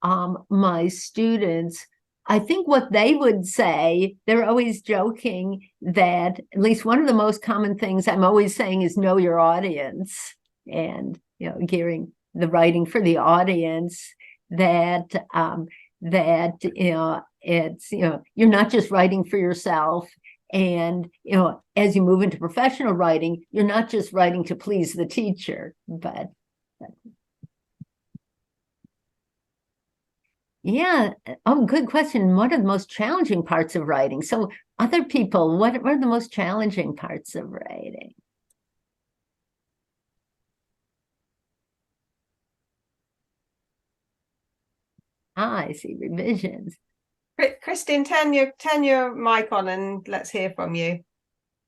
my students, I think what they would say, they're always joking that at least one of the most common things I'm always saying is know your audience, and gearing the writing for the audience, that it's you're not just writing for yourself. And as you move into professional writing, you're not just writing to please the teacher, but yeah. Oh, good question. What are the most challenging parts of writing? So other people, what are the most challenging parts of writing? I see, revisions. Kristin, turn your mic on and let's hear from you.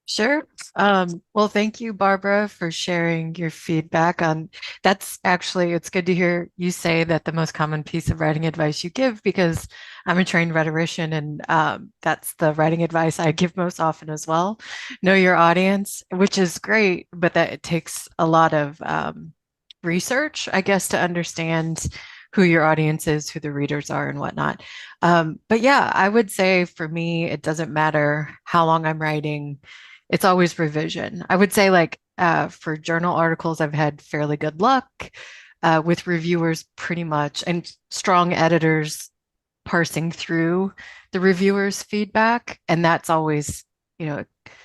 Sure. Well, thank you, Barbara, for sharing your feedback on that's actually, it's good to hear you say that the most common piece of writing advice you give, because I'm a trained rhetorician, and that's the writing advice I give most often as well. Know your audience, which is great, but that it takes a lot of research, I guess, to understand who your audience is, who the readers are, and whatnot. But yeah, I would say for me, it doesn't matter how long I'm writing. It's always revision. I would say, like, for journal articles, I've had fairly good luck with reviewers pretty much, and strong editors parsing through the reviewers' feedback. And that's always,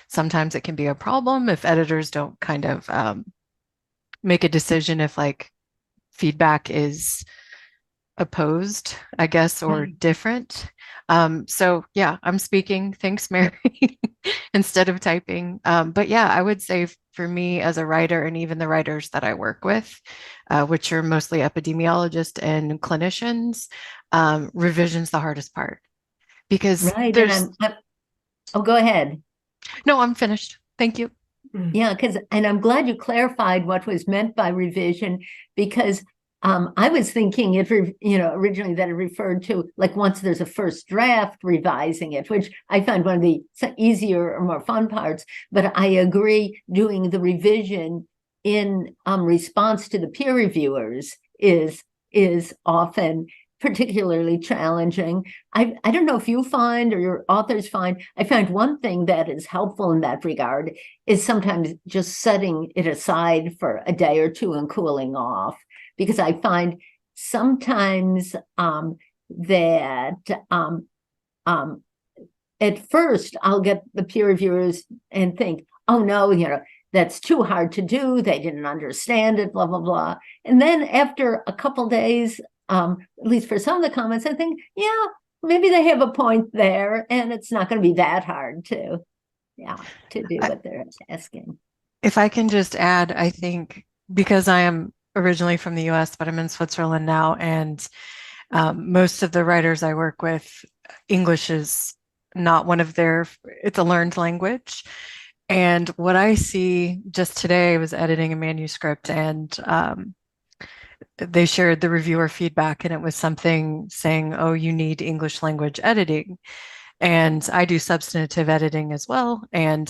sometimes it can be a problem if editors don't kind of make a decision if like feedback is opposed, I guess, or different. So yeah, I'm speaking. Thanks, Mary, instead of typing. But yeah, I would say for me as a writer, and even the writers that I work with, which are mostly epidemiologists and clinicians, revision's the hardest part, because Right. there's. Oh, go ahead. No, I'm finished. Thank you. Yeah, and I'm glad you clarified what was meant by revision, because I was thinking originally that it referred to, like, once there's a first draft, revising it, which I find one of the easier or more fun parts. But I agree, doing the revision in response to the peer reviewers is often particularly challenging. I don't know if you find, or your authors find, I find one thing that is helpful in that regard is sometimes just setting it aside for a day or two and cooling off. Because I find sometimes that at first I'll get the peer reviewers and think, oh no, that's too hard to do. They didn't understand it, blah, blah, blah. And then after a couple days, at least for some of the comments, I think, yeah, maybe they have a point there, and it's not going to be that hard to do what they're asking. If I can just add, I think because I am originally from the US, but I'm in Switzerland now, and most of the writers I work with, English is not one of their, it's a learned language. And what I see, just today, I was editing a manuscript, and they shared the reviewer feedback, and it was something saying, oh, you need English language editing. And I do substantive editing as well. And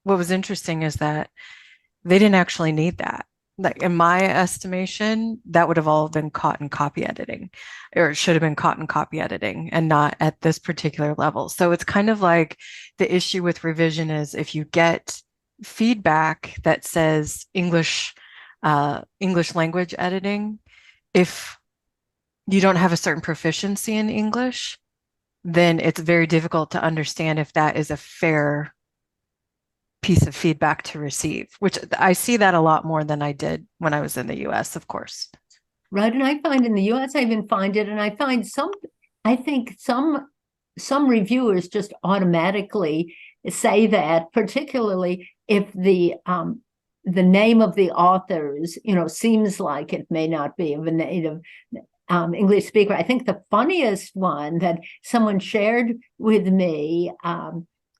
what was interesting is that they didn't actually need that. Like, in my estimation, that would have all been caught in copy editing, or it should have been caught in copy editing, and not at this particular level. So it's kind of like the issue with revision is if you get feedback that says English language editing, if you don't have a certain proficiency in English, then it's very difficult to understand if that is a fair piece of feedback to receive, which I see that a lot more than I did when I was in the US, of course. Right. And I find in the US, I even find it, and I find I think some reviewers just automatically say that, particularly if the name of the authors, seems like it may not be of a native English speaker. I think the funniest one that someone shared with me,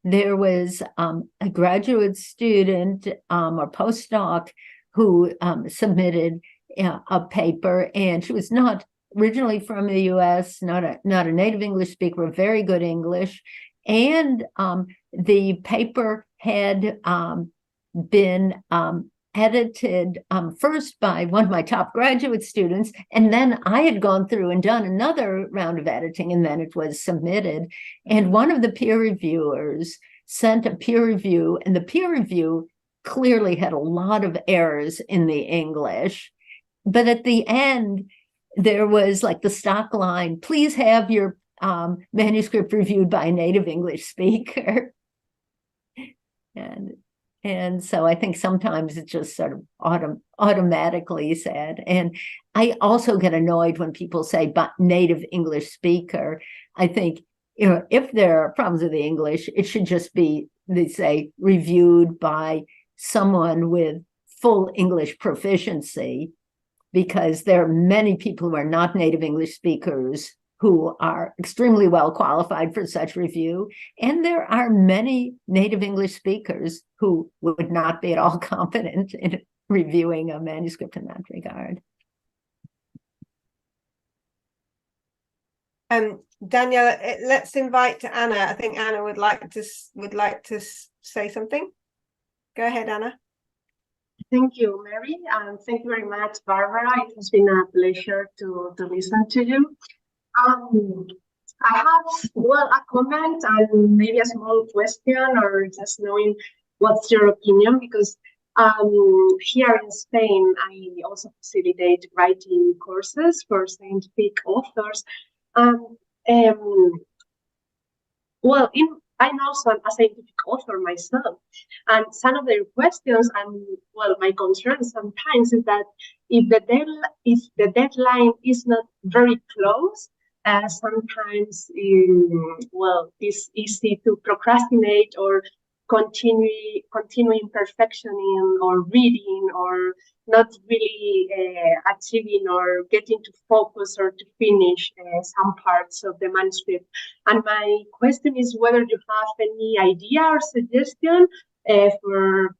there was a graduate student or postdoc who submitted a paper, and she was not originally from the US, not a native English speaker, very good English. And the paper had been edited first by one of my top graduate students, and then I had gone through and done another round of editing, and then it was submitted. And one of the peer reviewers sent a peer review, and the peer review clearly had a lot of errors in the English. But at the end, there was like the stock line, please have your manuscript reviewed by a native English speaker. And so I think sometimes it's just sort of automatically said. And I also get annoyed when people say, but native English speaker. I think, if there are problems with the English, it should just be, they say, reviewed by someone with full English proficiency, because there are many people who are not native English speakers who are extremely well qualified for such review. And there are many native English speakers who would not be at all competent in reviewing a manuscript in that regard. Danielle, let's invite Anna. I think Anna would like to say something. Go ahead, Anna. Thank you, Mary, and thank you very much, Barbara. It has been a pleasure to listen to you. I have, a comment and maybe a small question, or just knowing what's your opinion, because here in Spain, I also facilitate writing courses for scientific authors. I'm also a scientific author myself, and some of their questions and my concern sometimes is that if the deadline is not very close, sometimes it's easy to procrastinate or continuing perfectioning or reading, or not really achieving or getting to focus or to finish some parts of the manuscript. And my question is whether you have any idea or suggestion for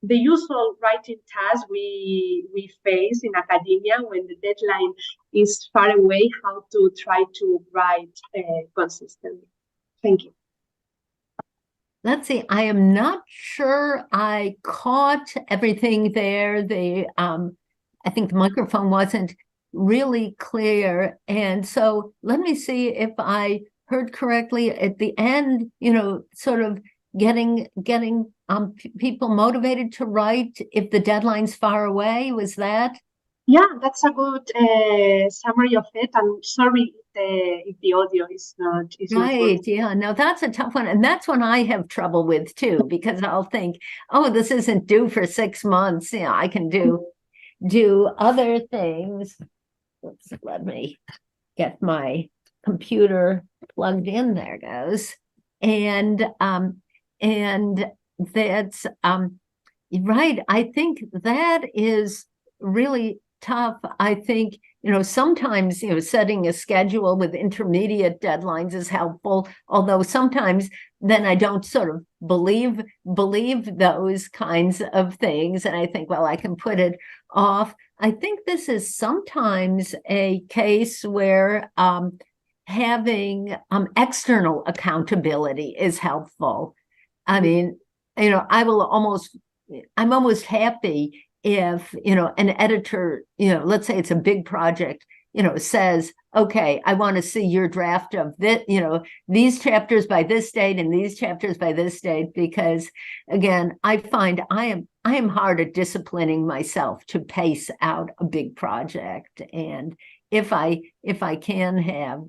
the usual writing task we face in academia when the deadline is far away, how to try to write consistently. Thank you. Let's see, I am not sure I caught everything there. I think the microphone wasn't really clear. And so let me see if I heard correctly at the end, sort of getting people motivated to write if the deadline's far away. Was that? Yeah, that's a good summary of it. I'm sorry if the audio is not right. Yeah, no, that's a tough one, and that's one I have trouble with too, because I'll think, oh, this isn't due for 6 months. I can do other things. Oops, let me get my computer plugged in. There goes. And that's right. I think that is really tough. I think, sometimes, setting a schedule with intermediate deadlines is helpful, although sometimes then I don't sort of believe those kinds of things. And I think, well, I can put it off. I think this is sometimes a case where having external accountability is helpful. I mean, I'm almost happy if, an editor, let's say it's a big project, says, okay, I want to see your draft of this, these chapters by this date and these chapters by this date, because again, I find I am hard at disciplining myself to pace out a big project. And if I can have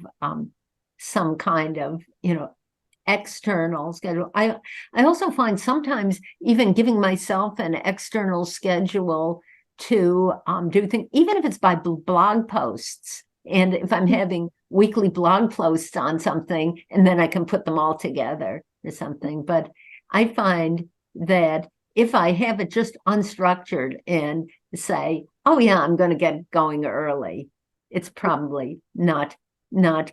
some kind of, external schedule. I also find sometimes even giving myself an external schedule to do things, even if it's by blog posts. And if I'm having weekly blog posts on something, and then I can put them all together or something. But I find that if I have it just unstructured and say, oh yeah, I'm going to get going early, it's probably not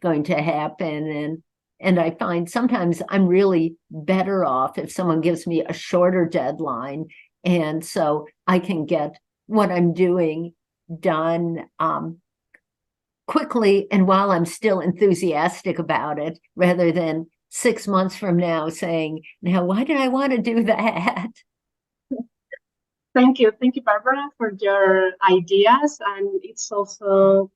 going to happen. And I find sometimes I'm really better off if someone gives me a shorter deadline, and so I can get what I'm doing done quickly and while I'm still enthusiastic about it, rather than 6 months from now saying, now, why did I want to do that? Thank you, Barbara, for your ideas. And it's also,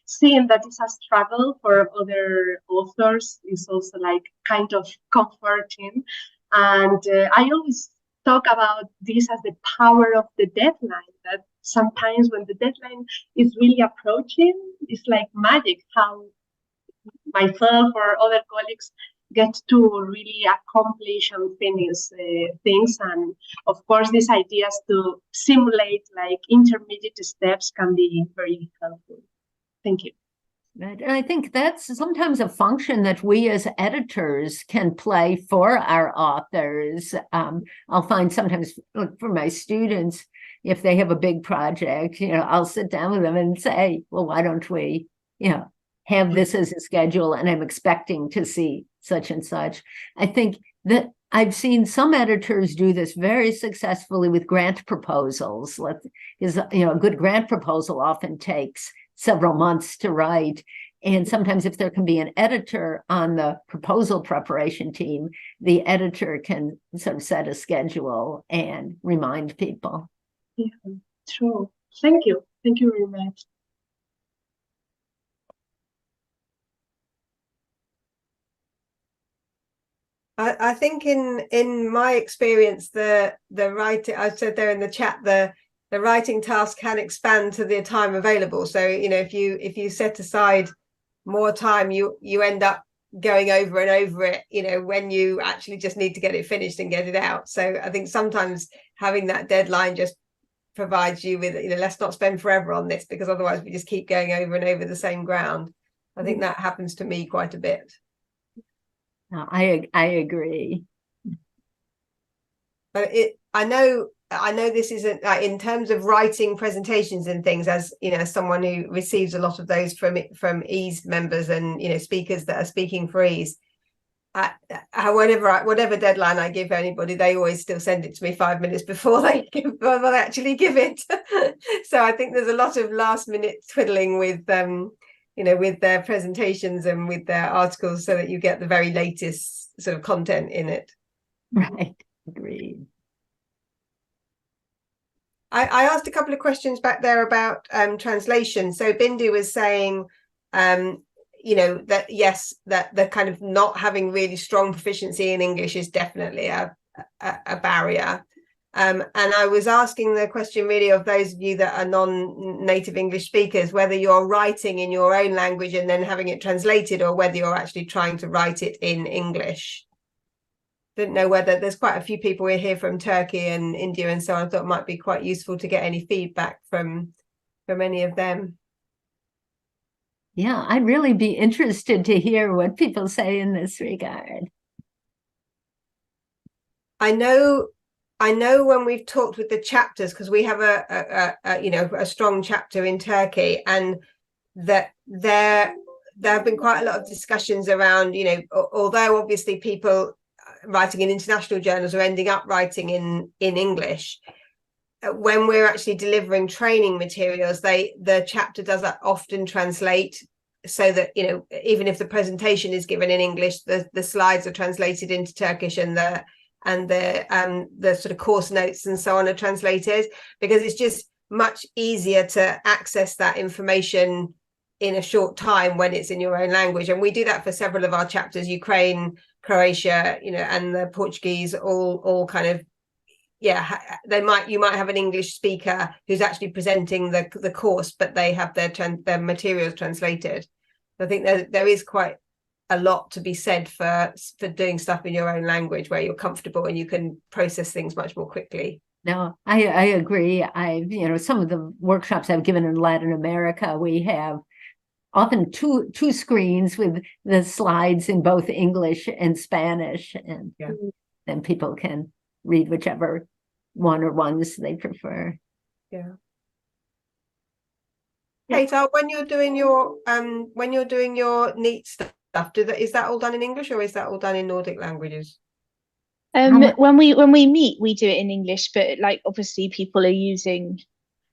seeing that it's a struggle for other authors is also like kind of comforting. And I always talk about this as the power of the deadline, that sometimes when the deadline is really approaching, it's like magic how myself or other colleagues get to really accomplish and finish things. And of course, these ideas to simulate like intermediate steps can be very helpful. Thank you. And I think that's sometimes a function that we as editors can play for our authors. I'll find sometimes for my students, if they have a big project, I'll sit down with them and say, well, why don't we, have this as a schedule, and I'm expecting to see such and such. I think that I've seen some editors do this very successfully with grant proposals. A good grant proposal often takes several months to write. And sometimes if there can be an editor on the proposal preparation team, the editor can sort of set a schedule and remind people. Yeah, true. Thank you. Thank you very much. I think in my experience, the writing, I said there in the chat, the writing task can expand to the time available. So, if you set aside more time, you end up going over and over it, when you actually just need to get it finished and get it out. So I think sometimes having that deadline just provides you with, let's not spend forever on this, because otherwise we just keep going over and over the same ground. I think that happens to me quite a bit. I agree. But I know this isn't in terms of writing presentations and things, as someone who receives a lot of those from EASE members and speakers that are speaking for EASE. Whatever deadline I give anybody, they always still send it to me 5 minutes before they actually give it. So I think there's a lot of last minute twiddling with with their presentations and with their articles, so that you get the very latest sort of content in it. Right. Agreed. I asked a couple of questions back there about translation. So Bindu was saying, that yes, that the kind of not having really strong proficiency in English is definitely a barrier. And I was asking the question really of those of you that are non-native English speakers, whether you're writing in your own language and then having it translated, or whether you're actually trying to write it in English. Didn't know whether there's quite a few people here from Turkey and India and so on. I thought it might be quite useful to get any feedback from any of them. Yeah, I'd really be interested to hear what people say in this regard. I know when we've talked with the chapters, because we have a strong chapter in Turkey, and that there have been quite a lot of discussions around, although obviously people writing in international journals are ending up writing in English, when we're actually delivering training materials, the chapter does often translate, so that even if the presentation is given in English, the slides are translated into Turkish, and the sort of course notes and so on are translated, because it's just much easier to access that information in a short time when it's in your own language. And we do that for several of our chapters: Ukraine, Croatia, and the Portuguese, all kind of, you might have an English speaker who's actually presenting the course, but they have their materials translated. I think there is quite a lot to be said for doing stuff in your own language, where you're comfortable and you can process things much more quickly. No, I agree. Some of the workshops I've given in Latin America, we have often two screens with the slides in both English and Spanish, and then people can read whichever one or ones they prefer. Yeah. Kate, when you're doing your neat stuff, is that all done in English or is that all done in Nordic languages? When we meet, we do it in English, but like obviously people are using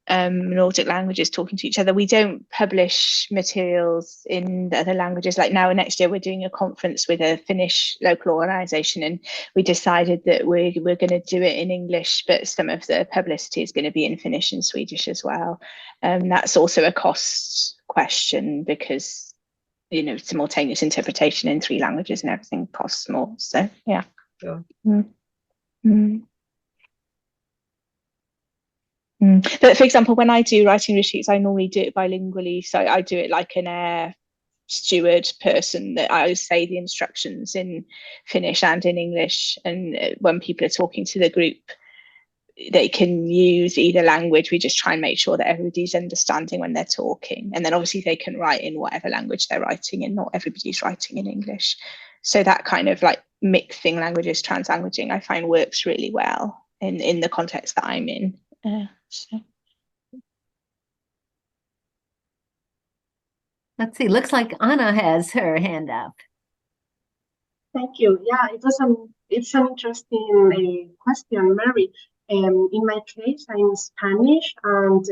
Nordic languages talking to each other. We don't publish materials in the other languages. Like now, next year, we're doing a conference with a Finnish local organisation, and we decided that we're going to do it in English, but some of the publicity is going to be in Finnish and Swedish as well. That's also a cost question because, you know, simultaneous interpretation in 3 languages and everything costs more. So, yeah. Sure. But for example, when I do writing retreats, I normally do it bilingually. So I do it like an air steward person, that I say the instructions in Finnish and in English. And when people are talking to the group, they can use either language. We just try and make sure that everybody's understanding when they're talking. And then obviously they can write in whatever language they're writing in. Not everybody's writing in English. So that kind of like mixing languages, translanguaging, I find works really well in the context that I'm in. So. Let's see, looks like Anna has her hand up. Thank you. Yeah, it's an interesting question, Mary. In my case, I'm Spanish, and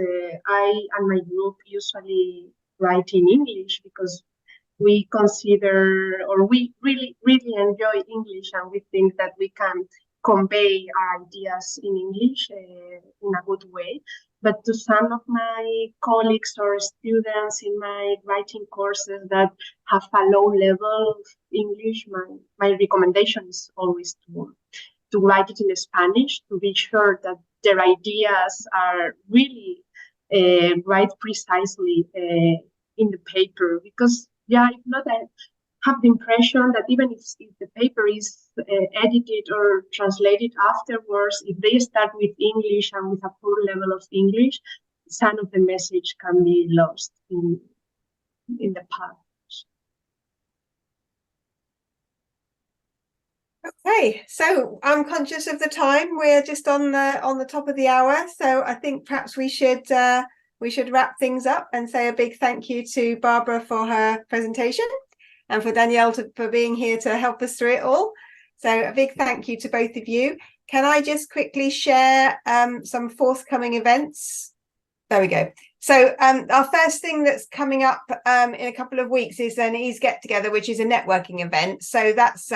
I and my group usually write in English because we consider, or we really enjoy English, and we think that we can convey our ideas in English in a good way. But to some of my colleagues or students in my writing courses that have a low level of English, my recommendation is always to write it in Spanish, to be sure that their ideas are really right precisely in the paper. Because, yeah, if not, I have the impression that even if the paper is edited or translated afterwards, if they start with English and with a poor level of English, some of the message can be lost in the path. Okay, so I'm conscious of the time. We're just on the top of the hour, so I think perhaps we should wrap things up and say a big thank you to Barbara for her presentation and for Danielle for being here to help us through it all. So a big thank you to both of you. Can I just quickly share some forthcoming events? There we go. So our first thing that's coming up in a couple of weeks is an EASE Get Together, which is a networking event. So that's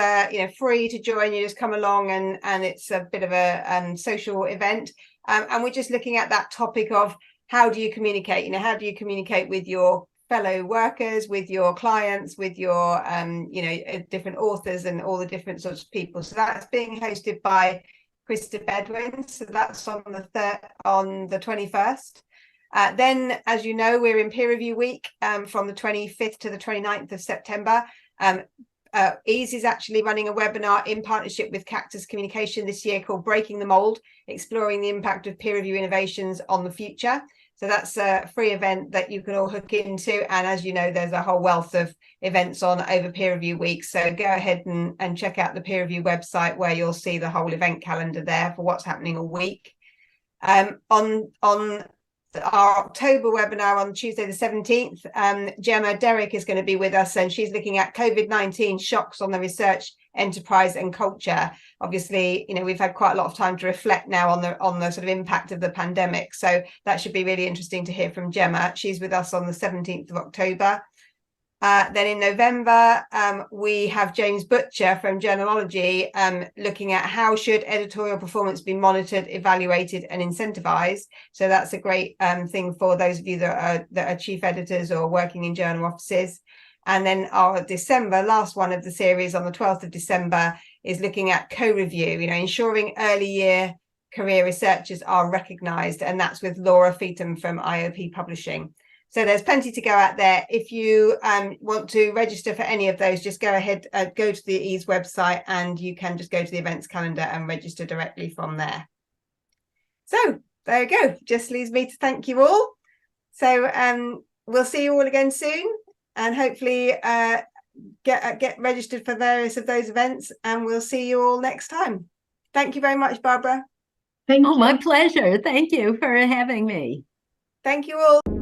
free to join. You just come along and it's a bit of a social event. And we're just looking at that topic of how do you communicate? How do you communicate with your fellow workers, with your clients, with your different authors and all the different sorts of people. So that's being hosted by Krista Bedwin. So that's on the 21st. Then, as you know, we're in peer review week from the 25th to the 29th of September. EASE is actually running a webinar in partnership with Cactus Communication this year called Breaking the Mold, Exploring the Impact of Peer Review Innovations on the Future. So that's a free event that you can all hook into. And as you know, there's a whole wealth of events on over peer review week. So go ahead and check out the peer review website where you'll see the whole event calendar there for what's happening all week. On our October webinar on Tuesday the 17th, Gemma Derrick is going to be with us, and she's looking at COVID-19 shocks on the research, enterprise and culture. Obviously, we've had quite a lot of time to reflect now on the sort of impact of the pandemic. So that should be really interesting to hear from Gemma. She's with us on the 17th of October. Then in November, we have James Butcher from Journalology looking at how should editorial performance be monitored, evaluated and incentivized. So that's a great thing for those of you that are chief editors or working in journal offices. And then our December, last one of the series on the 12th of December is looking at co-review, ensuring early year career researchers are recognised. And that's with Laura Feetham from IOP Publishing. So there's plenty to go out there. If you want to register for any of those, just go ahead, go to the EASE website and you can just go to the events calendar and register directly from there. So there you go. Just leaves me to thank you all. So we'll see you all again soon and hopefully get registered for various of those events, and we'll see you all next time. Thank you very much, Barbara. Thank you. My pleasure. Thank you for having me. Thank you all.